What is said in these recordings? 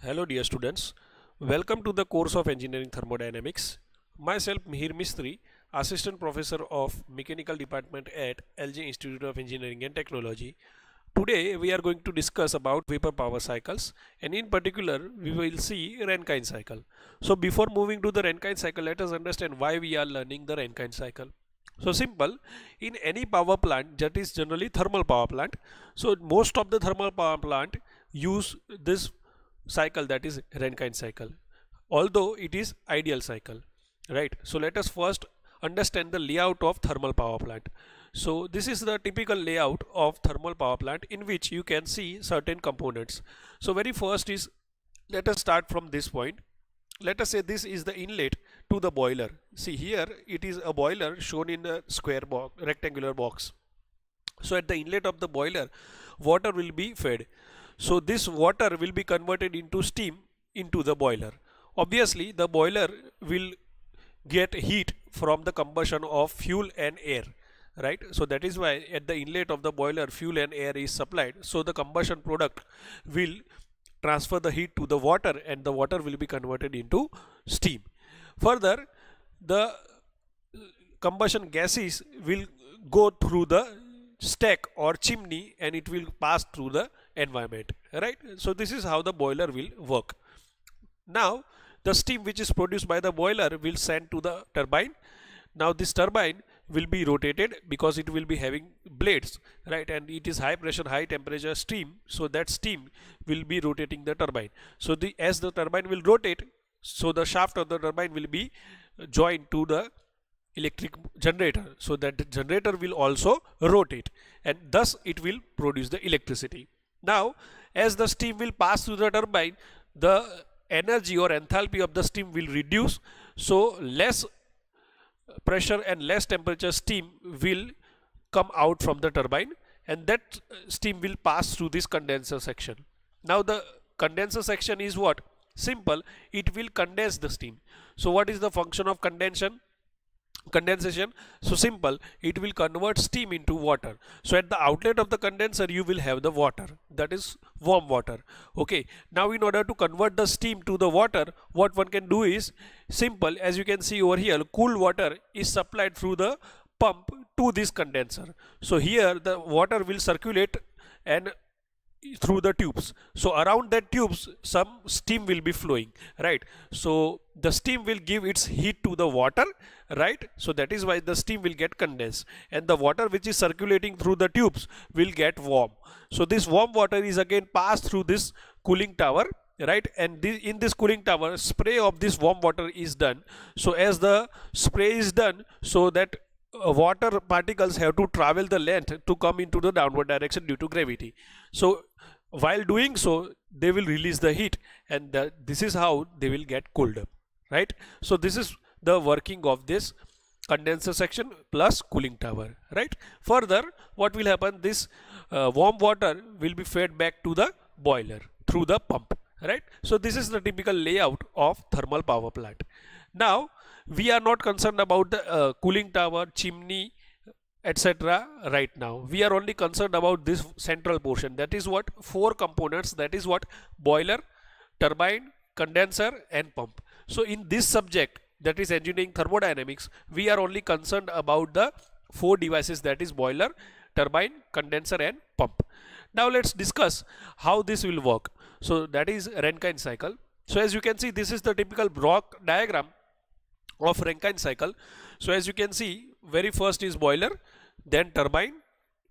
Hello dear students, welcome to the course of Engineering Thermodynamics. Myself Mihir Mistry, Assistant Professor of Mechanical Department at LG Institute of Engineering and Technology. Today we are going to discuss about vapor power cycles, and in particular we will see Rankine cycle. So before moving to the Rankine cycle, let us understand why we are learning the Rankine cycle. So simple, in any power plant, that is generally thermal power plant, so most of the thermal power plant use this cycle, that is Rankine cycle, although it is ideal cycle, right? So let us first understand the layout of thermal power plant. So this is the typical layout of thermal power plant, in which you can see certain components. So very first is, let us start from this point. Let us say this is the inlet to the boiler. See here it is a boiler shown in a square box, rectangular box. So at the inlet of the boiler, water will be fed. So this water will be converted into steam into the boiler. Obviously the boiler will get heat from the combustion of fuel and air, right? So that is why at the inlet of the boiler fuel and air is supplied. So the combustion product will transfer the heat to the water, and the water will be converted into steam. Further, the combustion gases will go through the stack or chimney, and it will pass through the environment, right? So this is how the boiler will work. Now the steam which is produced by the boiler will send to the turbine. Now this turbine will be rotated because it will be having blades, right? And it is high pressure high temperature steam, so that steam will be rotating the turbine. So as the turbine will rotate, so the shaft of the turbine will be joined to the electric generator, so that the generator will also rotate, and thus it will produce the electricity. Now as the steam will pass through the turbine, the energy or enthalpy of the steam will reduce, so less pressure and less temperature steam will come out from the turbine, and that steam will pass through this condenser section. Now the condenser section is what? Simple, it will condense the steam. So what is the function of condensation? So simple, it will convert steam into water. So at the outlet of the condenser you will have the water, that is warm water. Okay, now in order to convert the steam to the water, what one can do is simple. As you can see over here, cool water is supplied through the pump to this condenser. So here the water will circulate and through the tubes. So around that tubes some steam will be flowing, right? So the steam will give its heat to the water, right? So that is why the steam will get condensed, and the water which is circulating through the tubes will get warm. So this warm water is again passed through this cooling tower, right? And in this cooling tower, spray of this warm water is done. So as the spray is done, so that water particles have to travel the length to come into the downward direction due to gravity. So while doing so, they will release the heat, and this is how they will get cooled up, right? So this is the working of this condenser section plus cooling tower, right? Further, what will happen? This warm water will be fed back to the boiler through the pump, right? So this is the typical layout of thermal power plant. Now we are not concerned about the cooling tower, chimney, etc. right now. We are only concerned about this central portion, that is what? 4 components, that is what? Boiler, turbine, condenser and pump. So in this subject, that is engineering thermodynamics, we are only concerned about the 4 devices, that is boiler, turbine, condenser and pump. Now let's discuss how this will work. So that is Rankine cycle. So as you can see, this is the typical block diagram of Rankine cycle. So as you can see, very first is boiler, then turbine,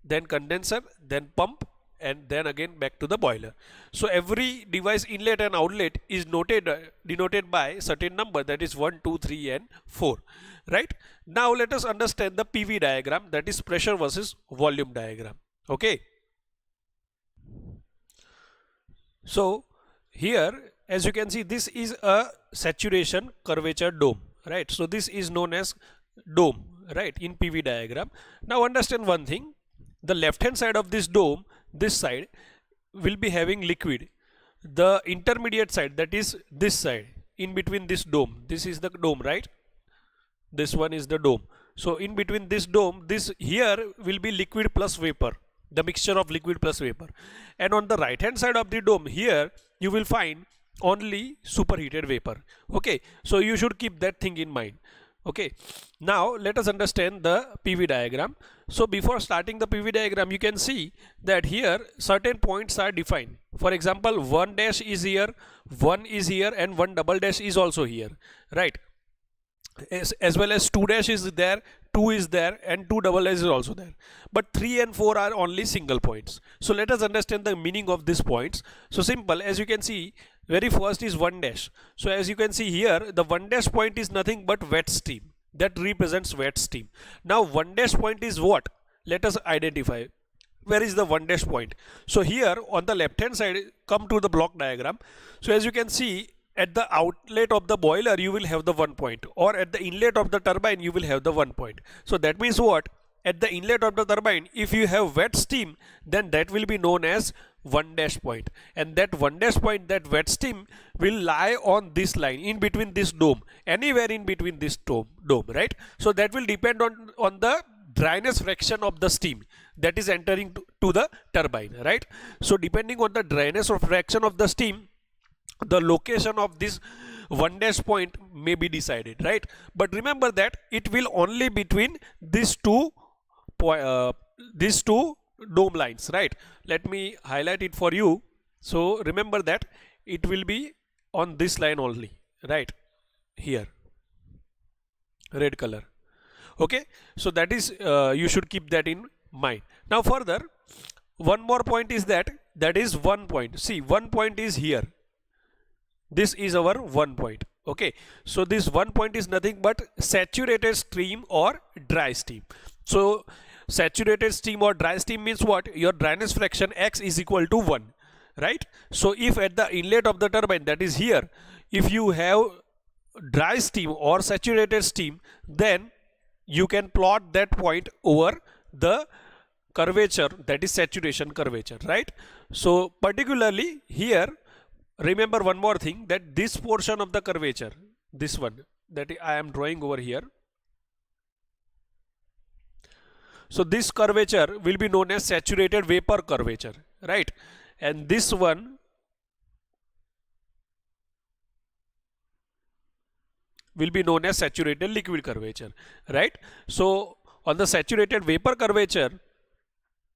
then condenser, then pump, and then again back to the boiler. So every device inlet and outlet is denoted by certain number, that is 1, 2, 3 and 4, right? Now let us understand the PV diagram, that is pressure versus volume diagram. Okay, so here as you can see, this is a saturation curvature dome, right? So this is known as dome, right, in PV diagram. Now understand one thing, the left hand side of this dome, this side will be having liquid. The intermediate side, that is this side, in between this dome, this is the dome, right? This one is the dome. So in between this dome, this here will be liquid plus vapor, the mixture of liquid plus vapor. And on the right hand side of the dome, here you will find only superheated vapor. Okay, so you should keep that thing in mind. Okay, now let us understand the PV diagram. So before starting the PV diagram, you can see that here certain points are defined. For example, one dash is here, one is here, and one double dash is also here, right? As well as 2 dash is there, 2 is there, and 2 double dash is also there, but 3 and 4 are only single points. So let us understand the meaning of these points. So simple, as you can see, very first is 1 dash. So as you can see here, the 1 dash point is nothing but wet steam, that represents wet steam. Now 1 dash point is what? Let us identify. Where is the 1 dash point? So here on the left hand side, come to the block diagram. So as you can see, at the outlet of the boiler you will have the 1 point, or at the inlet of the turbine you will have the 1 point. So that means what? At the inlet of the turbine, if you have wet steam, then that will be known as 1 dash point, and that 1 dash point, that wet steam, will lie on this line in between this dome, anywhere in between this dome, right? So that will depend on the dryness fraction of the steam that is entering to the turbine, right? So depending on the dryness or fraction of the steam, the location of this 1 dash point may be decided, right? But remember that it will only between these two dome lines, right? Let me highlight it for you. So remember that it will be on this line only, right? Here, red color. Okay, so that is you should keep that in mind. Now further, one more point is that is 1 point. See, 1 point is here. This is our 1 point. Okay, so this 1 point is nothing but saturated steam or dry steam. So saturated steam or dry steam means what? Your dryness fraction X is equal to 1, right? So if at the inlet of the turbine, that is here, if you have dry steam or saturated steam, then you can plot that point over the curvature, that is saturation curvature, right? So particularly here, remember one more thing, that this portion of the curvature, this one that I am drawing over here, so this curvature will be known as saturated vapor curvature, right? And this one will be known as saturated liquid curvature, right? So on the saturated vapor curvature,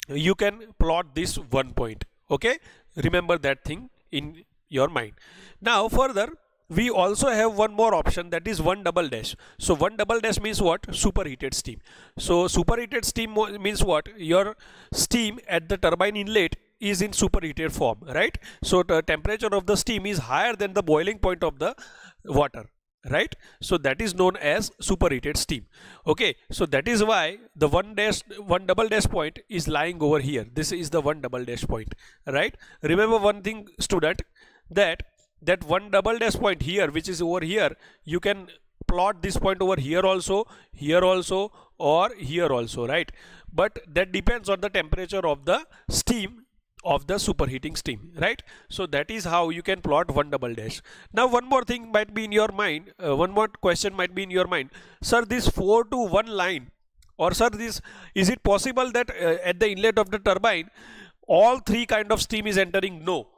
you can plot this 1 point. Okay, remember that thing in your mind. Now further, we also have one more option, that is 1 double dash. So 1 double dash means what? Superheated steam. So superheated steam means what? Your steam at the turbine inlet is in superheated form, right? So the temperature of the steam is higher than the boiling point of the water, right? So that is known as superheated steam. Okay, so that is why the 1 double dash point is lying over here. This is the 1 double dash point, right? Remember one thing, student, that 1 double dash point here, which is over here, you can plot this point over here also, or here also, right? But that depends on the temperature of the steam, of the superheating steam, right? So that is how you can plot 1 double dash. Now one more thing might be in your mind, one more question might be in your mind, sir, this 4 to 1 line, or sir, this, is it possible that at the inlet of the turbine all 3 kind of steam is entering? No.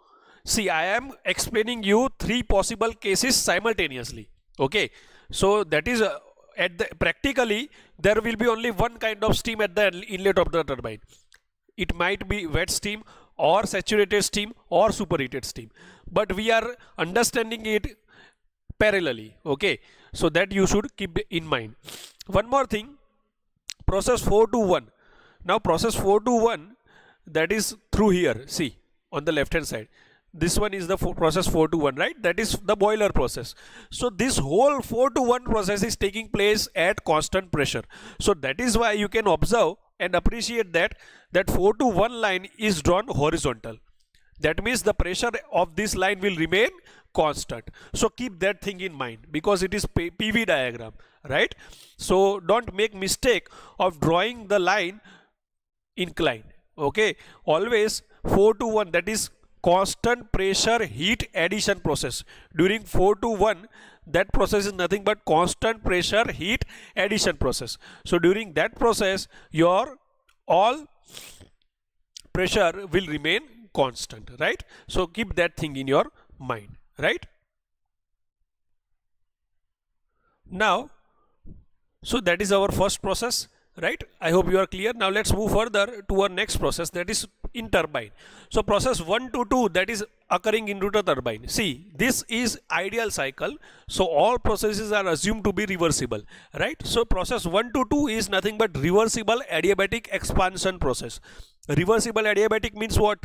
See, I am explaining you 3 possible cases simultaneously. Okay, so that is at the practically there will be only 1 kind of steam at the inlet of the turbine. It might be wet steam or saturated steam or superheated steam, but we are understanding it parallelly. Okay, so that you should keep in mind. One more thing, process 4 to 1. Now process 4 to 1, that is through here. See, on the left hand side, this one is the process 4 to 1, right? That is the boiler process. So this whole 4 to 1 process is taking place at constant pressure. So that is why you can observe and appreciate that 4 to 1 line is drawn horizontal. That means the pressure of this line will remain constant. So keep that thing in mind, because it is PV diagram, right? So don't make mistake of drawing the line inclined. Okay, always 4 to 1, that is constant pressure heat addition process. During 4 to 1, that process is nothing but constant pressure heat addition process. So during that process, your all pressure will remain constant, right? So keep that thing in your mind, right? Now, so that is our first process, right? I hope you are clear. Now let's move further to our next process, that is in turbine. So process 1 to 2, that is occurring into the turbine. See, this is ideal cycle, so all processes are assumed to be reversible, right? So process 1 to 2 is nothing but reversible adiabatic expansion process. Reversible adiabatic means what?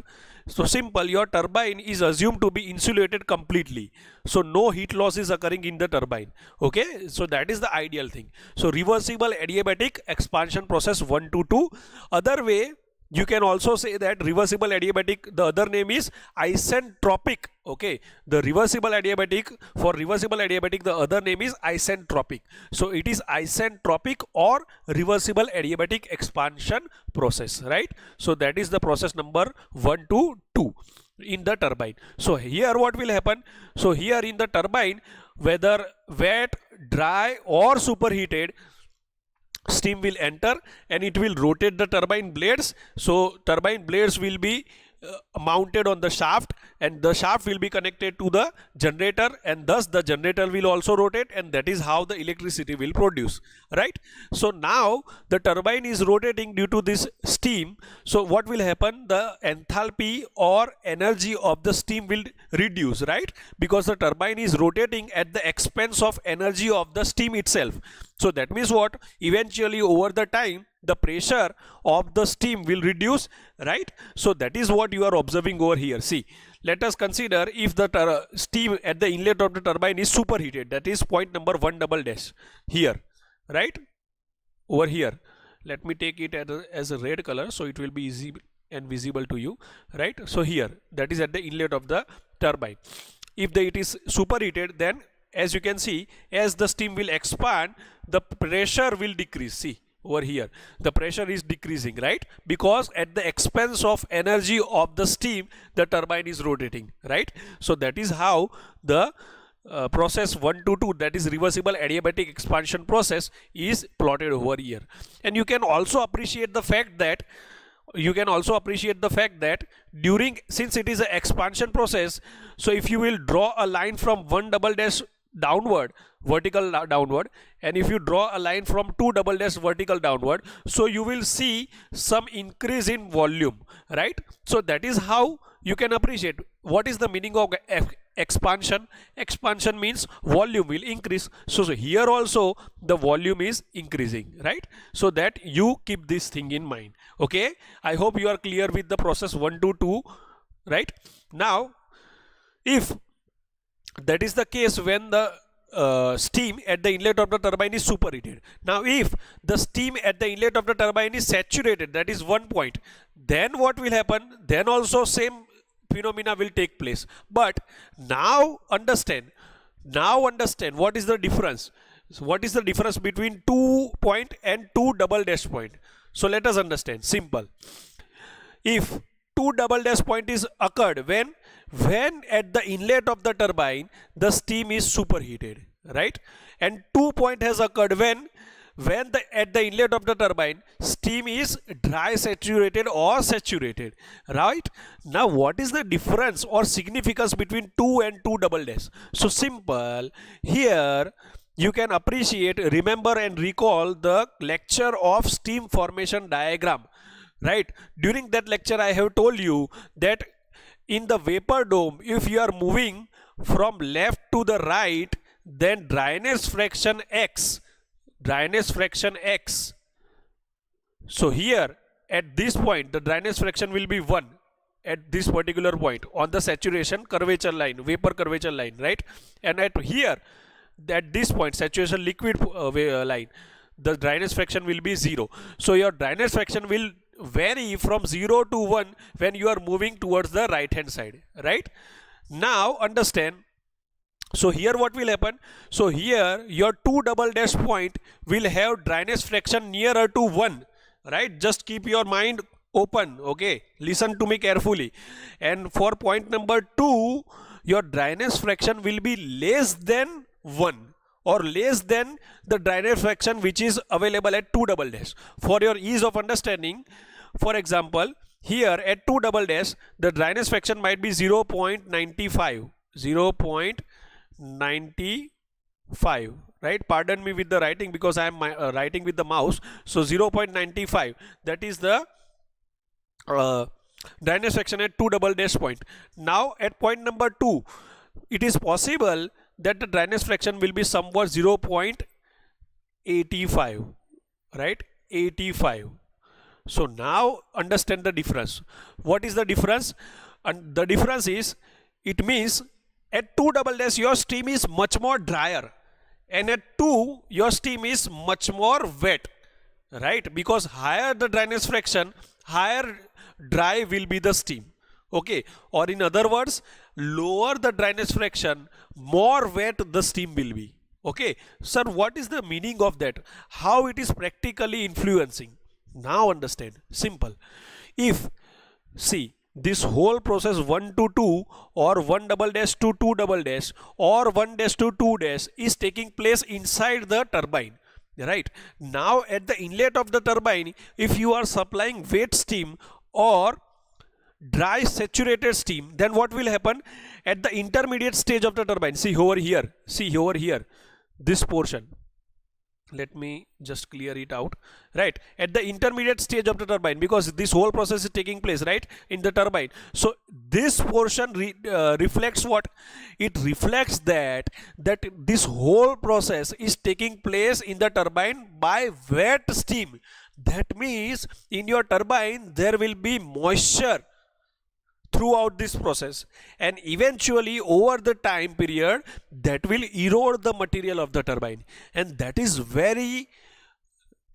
So simple, your turbine is assumed to be insulated completely, so no heat loss is occurring in the turbine. Okay, so that is the ideal thing. So reversible adiabatic expansion process 1 to 2. Other way, you can also say that reversible adiabatic, the other name is isentropic. Okay, the reversible adiabatic, for reversible adiabatic the other name is isentropic. So it is isentropic or reversible adiabatic expansion process, right? So that is the process number 1 to 2 in the turbine. So here what will happen? So here in the turbine, whether wet, dry or superheated, steam will enter and it will rotate the turbine blades. So turbine blades will be mounted on the shaft, and the shaft will be connected to the generator, and thus the generator will also rotate, and that is how the electricity will produce, right? So now the turbine is rotating due to this steam. So what will happen? The enthalpy or energy of the steam will reduce, right? Because the turbine is rotating at the expense of energy of the steam itself. So that means what? Eventually over the time, the pressure of the steam will reduce, right? So that is what you are observing over here. See, let us consider if the steam at the inlet of the turbine is superheated, that is point number 1 double dash here, right? Over here, let me take it as a red color so it will be easy and visible to you, right? So here, that is at the inlet of the turbine. If it is superheated, then as you can see, as the steam will expand, the pressure will decrease. See, over here the pressure is decreasing, right? Because at the expense of energy of the steam, the turbine is rotating, right? So that is how the process 1 to 2, that is reversible adiabatic expansion process, is plotted over here. And you can also appreciate the fact that during, since it is an expansion process, so if you will draw a line from 1 double dash downward, vertical downward, and if you draw a line from 2 double dash vertical downward, so you will see some increase in volume, right? So that is how you can appreciate what is the meaning of expansion. Expansion means volume will increase. So here also the volume is increasing, right? So that you keep this thing in mind. Okay, I hope you are clear with the process 1 to 2, right? Now, if that is the case when the steam at the inlet of the turbine is superheated. Now if the steam at the inlet of the turbine is saturated, that is one point, then what will happen? Then also same phenomena will take place. But now understand what is the difference. So what is the difference between 2 point and 2 double dash point? So let us understand. Simple. If 2 double dash point is occurred when at the inlet of the turbine the steam is superheated, right? And 2 point has occurred when at the inlet of the turbine steam is dry saturated or saturated, right? Now what is the difference or significance between 2 and 2 double dash? So simple. Here you can appreciate, remember and recall the lecture of steam formation diagram, right? During that lecture I have told you that in the vapor dome, if you are moving from left to the right, then dryness fraction X. So here at this point the dryness fraction will be 1 at this particular point on the saturation curvature line, vapor curvature line, right? And at here, at this point, saturation liquid line, the dryness fraction will be 0. So your dryness fraction will vary from 0 to 1 when you are moving towards the right hand side, right? Now understand. So here what will happen? So here your 2 double dash point will have dryness fraction nearer to 1, right? Just keep your mind open, okay? Listen to me carefully. And for point number 2, your dryness fraction will be less than 1 or less than the dryness fraction which is available at 2 double dash. For your ease of understanding, for example, here at 2 double dash the dryness fraction might be 0.95, 0.95, right? Pardon me with the writing because I am writing with the mouse. So 0.95, that is the dryness fraction at 2 double dash point. Now at point number 2, it is possible that the dryness fraction will be somewhat 0.85, right? 85. So now understand the difference. What is the difference? And the difference is, it means at 2 double dash your steam is much more drier, and at 2 your steam is much more wet, right? Because higher the dryness fraction, higher dry will be the steam. Okay, or in other words, lower the dryness fraction, more wet the steam will be. Okay, sir, what is the meaning of that? How it is practically influencing? Now understand. Simple. If, see, this whole process 1 to 2 or 1 double dash to 2 double dash or 1 dash to 2 dash is taking place inside the turbine, right? Now at the inlet of the turbine, if you are supplying wet steam or dry saturated steam, then what will happen at the intermediate stage of the turbine? See over here, this portion, let me just clear it out, right? At the intermediate stage of the turbine, because this whole process is taking place, right, in the turbine. So this portion reflects what? It reflects that this whole process is taking place in the turbine by wet steam. That means in your turbine there will be moisture throughout this process, and eventually over the time period that will erode the material of the turbine, and that is very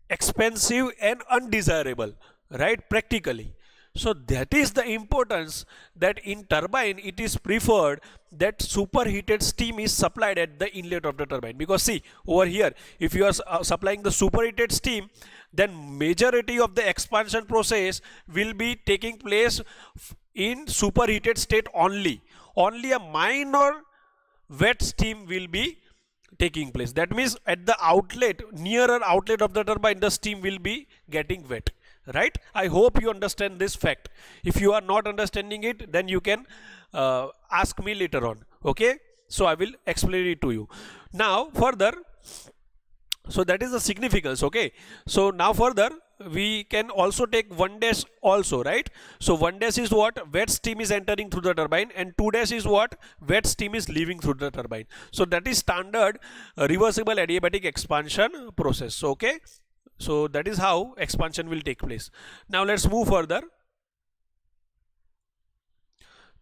expensive and undesirable, right, practically. So that is the importance that in turbine it is preferred that superheated steam is supplied at the inlet of the turbine. Because see over here, if you are supplying the superheated steam, then majority of the expansion process will be taking place in superheated state only. Only a minor wet steam will be taking place. That means at the outlet, nearer outlet of the turbine, the steam will be getting wet, right? I hope you understand this fact. If you are not understanding it, then you can ask me later on. Okay, so I will explain it to you. Now further, so that is the significance. Okay, so now further we can also take 1 dash also, right? So 1 dash is what? Wet steam is entering through the turbine, and 2 dash is what? Wet steam is leaving through the turbine. So that is standard reversible adiabatic expansion process. Okay, so that is how expansion will take place. Now let's move further.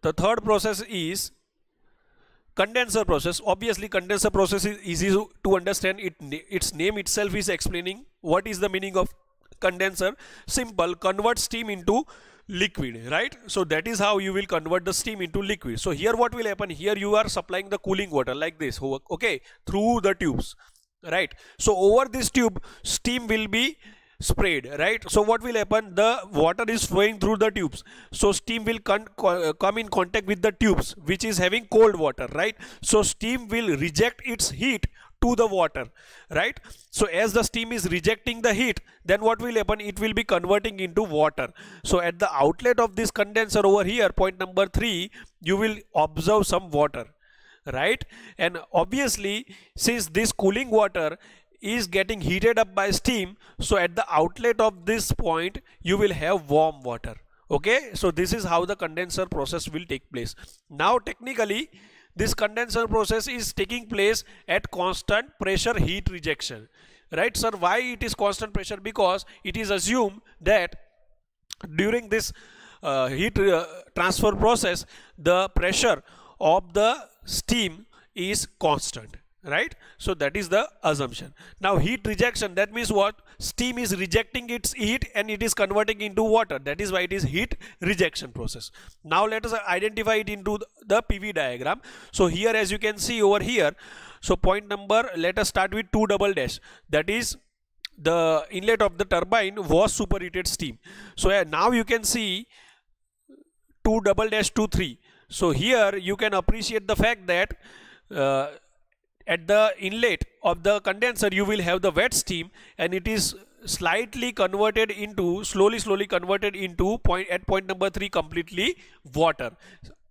The third process is condenser process. Obviously condenser process is easy to understand. Its name itself is explaining what is the meaning of condenser. Simple, convert steam into liquid, right? So that is how you will convert the steam into liquid. So here what will happen? Here you are supplying the cooling water like this, okay, through the tubes, right? So over this tube steam will be sprayed, right? So what will happen? The water is flowing through the tubes, so steam will come in contact with the tubes which is having cold water, right? So steam will reject its heat to the water, right? So as the steam is rejecting the heat, then what will happen? It will be converting into water. So at the outlet of this condenser over here, point number 3, you will observe some water, right? And obviously since this cooling water is getting heated up by steam, so at the outlet of this point you will have warm water. Okay, so this is how the condenser process will take place. Now technically this condenser process is taking place at constant pressure heat rejection, right? Sir, why it is constant pressure? Because it is assumed that during this heat transfer process the pressure of the steam is constant, right? So that is the assumption. Now heat rejection, that means what? Steam is rejecting its heat and it is converting into water. That is why it is heat rejection process. Now let us identify it into the PV diagram. So here as you can see over here, so point number, let us start with 2 double dash, that is the inlet of the turbine was superheated steam. So now you can see 2 double dash to 3. So here you can appreciate the fact that at the inlet of the condenser you will have the wet steam, and it is slightly converted into, slowly converted into at point number 3 completely water.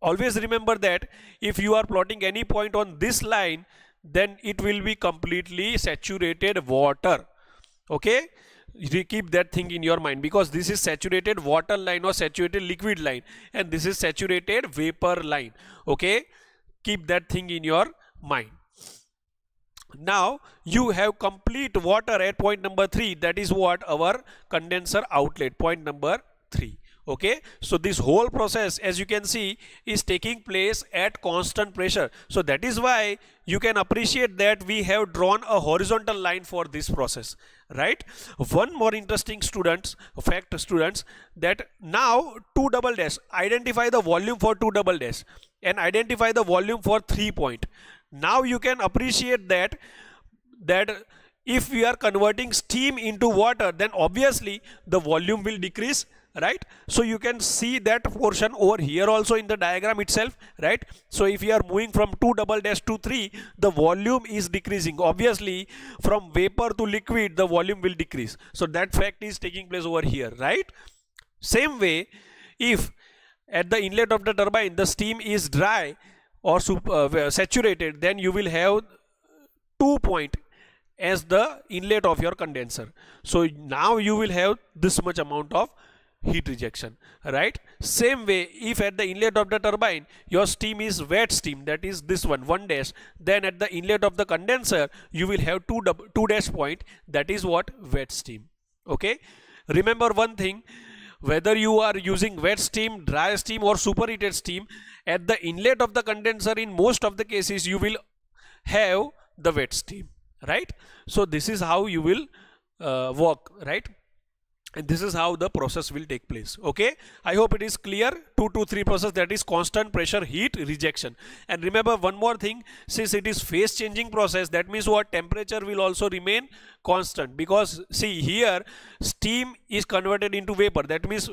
Always remember that if you are plotting any point on this line, then it will be completely saturated water. Okay, you keep that thing in your mind, because this is saturated water line or saturated liquid line, and this is saturated vapor line. Okay, keep that thing in your mind. Now you have complete water at point number 3, that is what our condenser outlet, point number 3. Okay, so this whole process, as you can see, is taking place at constant pressure. So that is why you can appreciate that we have drawn a horizontal line for this process, right? One more interesting fact students, that now 2 double dash, identify the volume for 2 double dash and identify the volume for 3 point. Now you can appreciate that if we are converting steam into water, then obviously the volume will decrease, right? So you can see that portion over here also in the diagram itself, right? So if you are moving from 2 double dash to 3, the volume is decreasing. Obviously from vapor to liquid, the volume will decrease. So that fact is taking place over here, right? Same way, if at the inlet of the turbine the steam is dry or saturated, then you will have 2 point as the inlet of your condenser. So now you will have this much amount of heat rejection, right? Same way, if at the inlet of the turbine your steam is wet steam, that is this one 1 dash, then at the inlet of the condenser you will have 2 dash point, that is what, wet steam. Okay, remember one thing, whether you are using wet steam, dry steam or superheated steam, at the inlet of the condenser in most of the cases you will have the wet steam, right? So this is how you will work, right? And this is how the process will take place. Okay, I hope it is clear. 2 to 3 process, that is constant pressure heat rejection. And remember one more thing, since it is phase changing process, that means what, temperature will also remain constant, because see here steam is converted into vapor, that means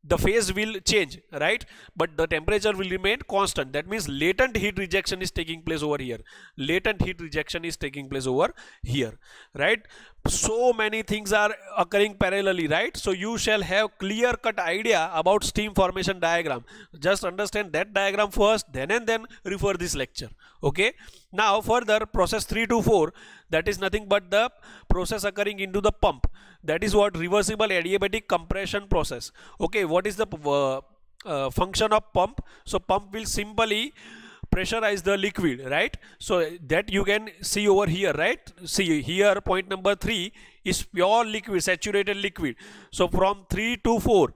the phase will change, right? But the temperature will remain constant. That means latent heat rejection is taking place over here. Latent heat rejection is taking place over here, right? So many things are occurring parallelly, right? So you shall have clear cut idea about steam formation diagram. Just understand that diagram first, then and then refer this lecture. Okay, now further, process 3 to 4, that is nothing but the process occurring into the pump, that is what, reversible adiabatic compression process. Okay, what is the function of pump? So pump will simply pressurize the liquid, right? So that you can see over here, right? See here point number 3 is pure liquid, saturated liquid. So from 3 to 4,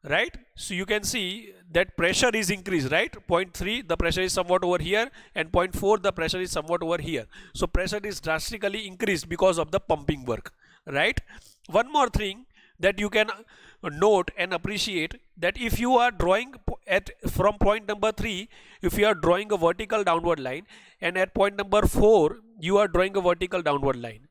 right? So you can see that pressure is increased, right? Point 3 the pressure is somewhat over here, and point 4 the pressure is somewhat over here. So pressure is drastically increased because of the pumping work, right? One more thing that you can note and appreciate, that if you are drawing from point number 3, if you are drawing a vertical downward line, and at point number 4 you are drawing a vertical downward line,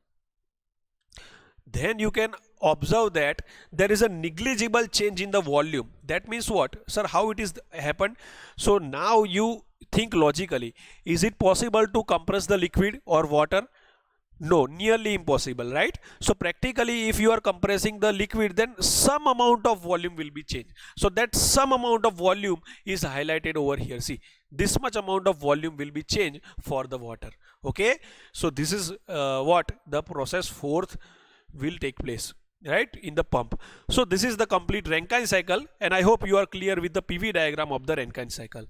then you can observe that there is a negligible change in the volume. That means what, sir, how it is happened? So now you think logically, is it possible to compress the liquid or water? No, nearly impossible, right? So practically if you are compressing the liquid, then some amount of volume will be changed. So that some amount of volume is highlighted over here. See, this much amount of volume will be changed for the water. Okay, so this is what the process 4th will take place, right, in the pump. So this is the complete Rankine cycle, and I hope you are clear with the PV diagram of the Rankine cycle.